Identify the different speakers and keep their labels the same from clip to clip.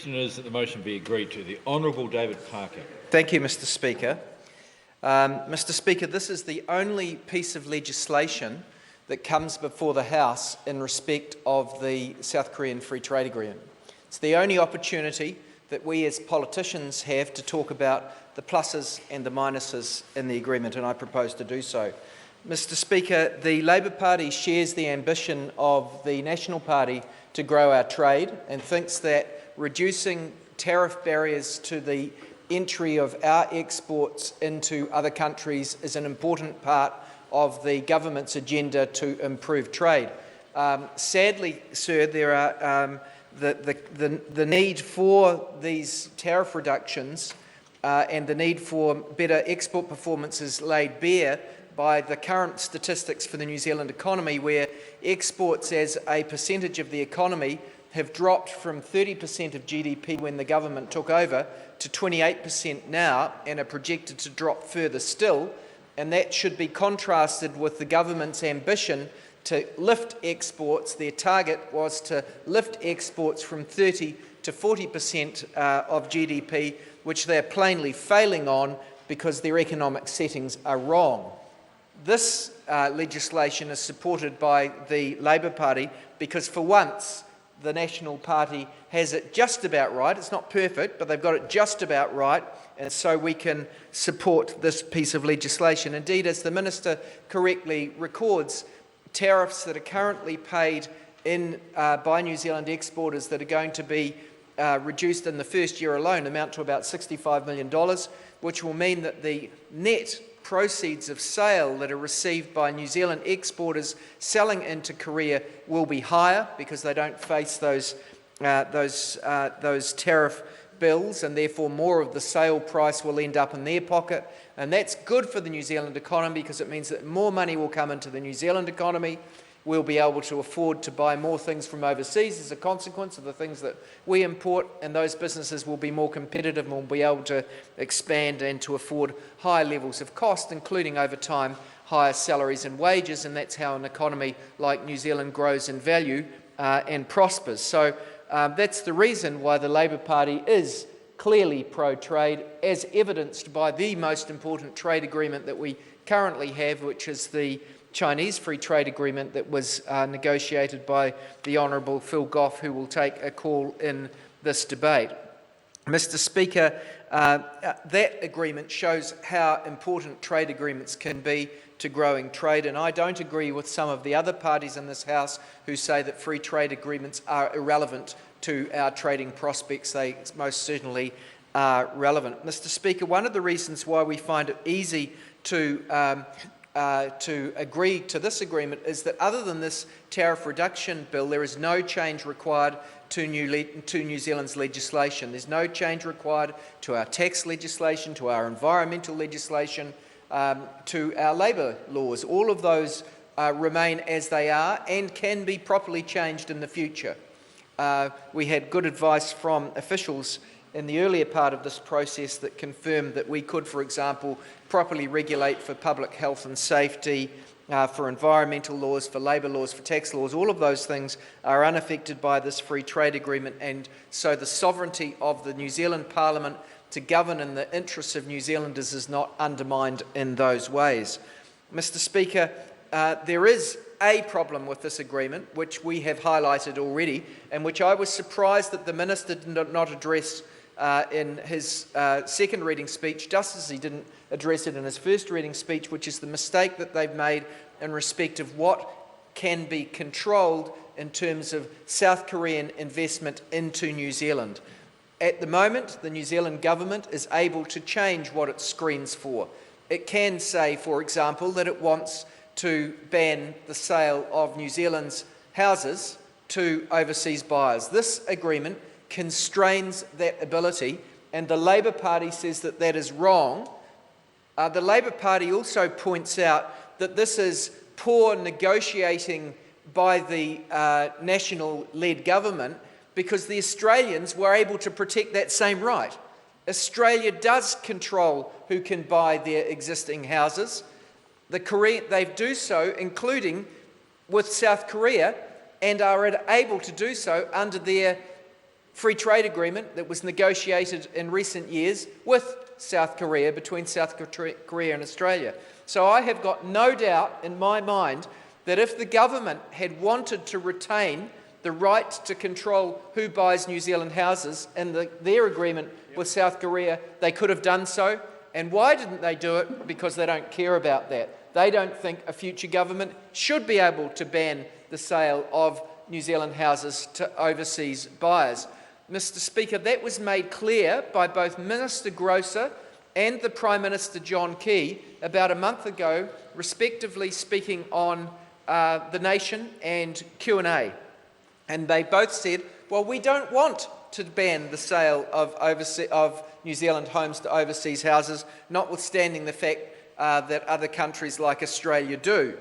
Speaker 1: question is that the motion be agreed to. The Honourable David Parker.
Speaker 2: Thank you, Mr Speaker. Mr Speaker, this is the only piece of legislation that comes before the House in respect of the South Korean Free Trade Agreement. It's the only opportunity that we as politicians have to talk about the pluses and the minuses in the agreement, and I propose to do so. Mr Speaker, the Labour Party shares the ambition of the National Party to grow our trade and thinks that reducing tariff barriers to the entry of our exports into other countries is an important part of the government's agenda to improve trade. Sadly, sir, there are the need for these tariff reductions and the need for better export performance is laid bare by the current statistics for the New Zealand economy, where exports as a percentage of the economy have dropped from 30% of GDP when the government took over to 28% now and are projected to drop further still. And that should be contrasted with the government's ambition to lift exports. Their target was to lift exports from 30 to 40% of GDP, which they're plainly failing on because their economic settings are wrong. This legislation is supported by the Labour Party because for once the National Party has it just about right. It's not perfect, but they've got it just about right, and so we can support this piece of legislation. Indeed, as the Minister correctly records, tariffs that are currently paid by New Zealand exporters that are going to be reduced in the first year alone amount to about $65 million, which will mean that the net proceeds of sale that are received by New Zealand exporters selling into Korea will be higher because they don't face those tariff bills, and therefore more of the sale price will end up in their pocket. And that's good for the New Zealand economy because it means that more money will come into the New Zealand economy. We'll be able to afford to buy more things from overseas as a consequence of the things that we import, and those businesses will be more competitive and will be able to expand and to afford higher levels of cost, including over time higher salaries and wages, and that's how an economy like New Zealand grows in value and prospers. So that's the reason why the Labour Party is clearly pro-trade, as evidenced by the most important trade agreement that we currently have, which is the Chinese Free Trade Agreement that was negotiated by the Honourable Phil Goff, who will take a call in this debate. Mr Speaker, that agreement shows how important trade agreements can be to growing trade, and I don't agree with some of the other parties in this House who say that free trade agreements are irrelevant to our trading prospects. They most certainly are relevant. Mr Speaker, one of the reasons why we find it easy to agree to this agreement is that other than this tariff reduction bill, there is no change required to New Zealand's legislation. There's no change required to our tax legislation, to our environmental legislation, to our labour laws. All of those remain as they are and can be properly changed in the future. We had good advice from officials in the earlier part of this process that confirmed that we could, for example, properly regulate for public health and safety, for environmental laws, for labour laws, for tax laws. All of those things are unaffected by this free trade agreement, and so the sovereignty of the New Zealand Parliament to govern in the interests of New Zealanders is not undermined in those ways. Mr Speaker, there is a problem with this agreement, which we have highlighted already, and which I was surprised that the Minister did not address in his second reading speech, just as he didn't address it in his first reading speech, which is the mistake that they've made in respect of what can be controlled in terms of South Korean investment into New Zealand. At the moment, the New Zealand government is able to change what it screens for. It can say, for example, that it wants to ban the sale of New Zealand's houses to overseas buyers. This agreement constrains that ability, and the Labour Party says that that is wrong. The Labour Party also points out that this is poor negotiating by the national-led government because the Australians were able to protect that same right. Australia does control who can buy their existing houses. They do so, including with South Korea, and are able to do so under their free trade agreement that was negotiated in recent years with South Korea, between South Korea and Australia. So I have got no doubt in my mind that if the government had wanted to retain the right to control who buys New Zealand houses in their agreement with South Korea, they could have done so. And why didn't they do it? Because they don't care about that. They don't think a future government should be able to ban the sale of New Zealand houses to overseas buyers. Mr. Speaker, that was made clear by both Minister Grosser and the Prime Minister John Key about a month ago, respectively speaking on The Nation and Q&A. And they both said, well, we don't want to ban the sale of New Zealand homes to overseas houses, notwithstanding the fact that other countries like Australia do.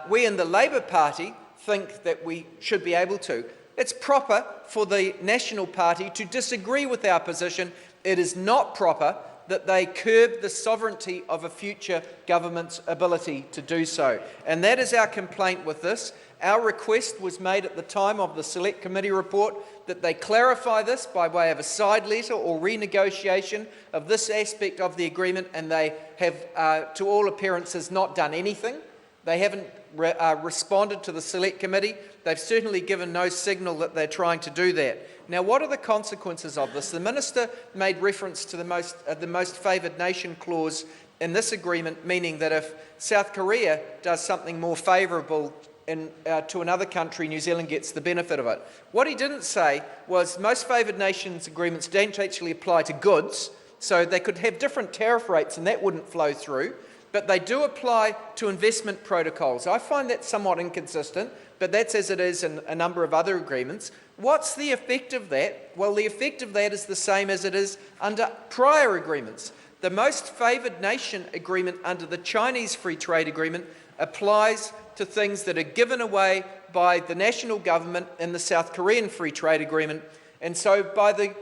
Speaker 2: We in the Labor Party think that we should be able to. It's proper for the National Party to disagree with our position. It is not proper that they curb the sovereignty of a future government's ability to do so. And that is our complaint with this. Our request was made at the time of the Select Committee report that they clarify this by way of a side letter or renegotiation of this aspect of the agreement, and they have, to all appearances, not done anything. They haven't responded to the Select Committee. They've certainly given no signal that they're trying to do that. Now, what are the consequences of this? The Minister made reference to the most favoured nation clause in this agreement, meaning that if South Korea does something more favourable to another country, New Zealand gets the benefit of it. What he didn't say was most favoured nations agreements don't actually apply to goods, so they could have different tariff rates and that wouldn't flow through, but they do apply to investment protocols. I find that somewhat inconsistent, but that's as it is in a number of other agreements. What's the effect of that? Well, the effect of that is the same as it is under prior agreements. The most favoured nation agreement under the Chinese Free Trade Agreement applies to things that are given away by the national government in the South Korean Free Trade Agreement. And so by the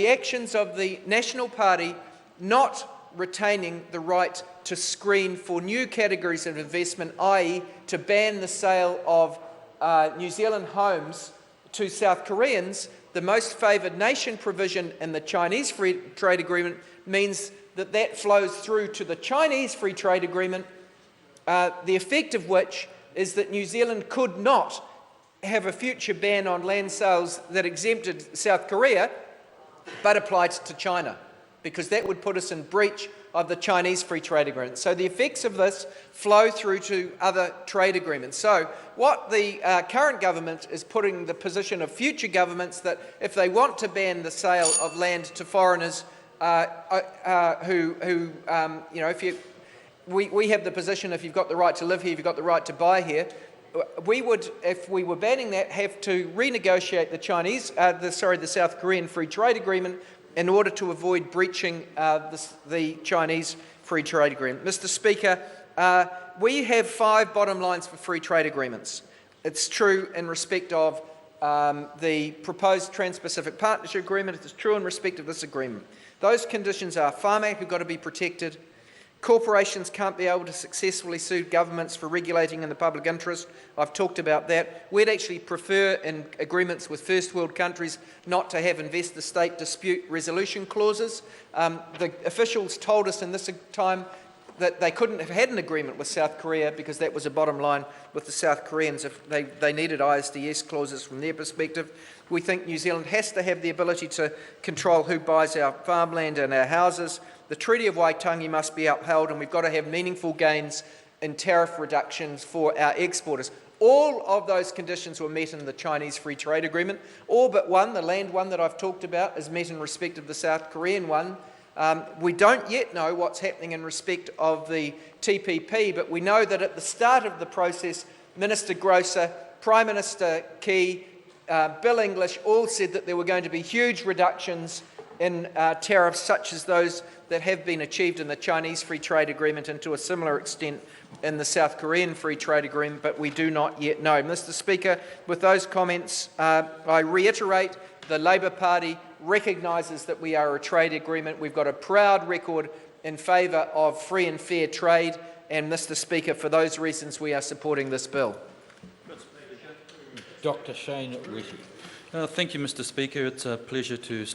Speaker 2: actions of the National Party not retaining the right to screen for new categories of investment, i.e. to ban the sale of New Zealand homes to South Koreans, the most favoured nation provision in the Chinese Free Trade Agreement means that that flows through to the Chinese Free Trade Agreement, the effect of which is that New Zealand could not have a future ban on land sales that exempted South Korea but applied to China, because that would put us in breach of the Chinese Free Trade Agreement. So the effects of this flow through to other trade agreements. So what the current government is putting the position of future governments that if they want to ban the sale of land to foreigners we have the position if you've got the right to live here, you've got the right to buy here. We would, if we were banning that, have to renegotiate the South Korean Free Trade Agreement in order to avoid breaching the Chinese Free Trade Agreement. Mr. Speaker, we have 5 bottom lines for free trade agreements. It's true in respect of the proposed Trans-Pacific Partnership Agreement. It's true in respect of this agreement. Those conditions are farmers who've got to be protected. Corporations can't be able to successfully sue governments for regulating in the public interest. I've talked about that. We'd actually prefer in agreements with first world countries not to have investor-state dispute resolution clauses. The officials told us in this time that they couldn't have had an agreement with South Korea because that was a bottom line with the South Koreans if they needed ISDS clauses from their perspective. We think New Zealand has to have the ability to control who buys our farmland and our houses. The Treaty of Waitangi must be upheld, and we've got to have meaningful gains in tariff reductions for our exporters. All of those conditions were met in the Chinese Free Trade Agreement. All but one, the land one that I've talked about, is met in respect of the South Korean one. We don't yet know what's happening in respect of the TPP, but we know that at the start of the process, Minister Grosser, Prime Minister Key, Bill English all said that there were going to be huge reductions in tariffs such as those that have been achieved in the Chinese Free Trade Agreement and to a similar extent in the South Korean Free Trade Agreement, but we do not yet know. Mr. Speaker, with those comments, I reiterate the Labor Party recognises that we are a trade agreement. We've got a proud record in favour of free and fair trade, and Mr. Speaker, for those reasons we are supporting this bill.
Speaker 1: Dr. Shane Reti.
Speaker 3: Thank you, Mr. Speaker. It's a pleasure to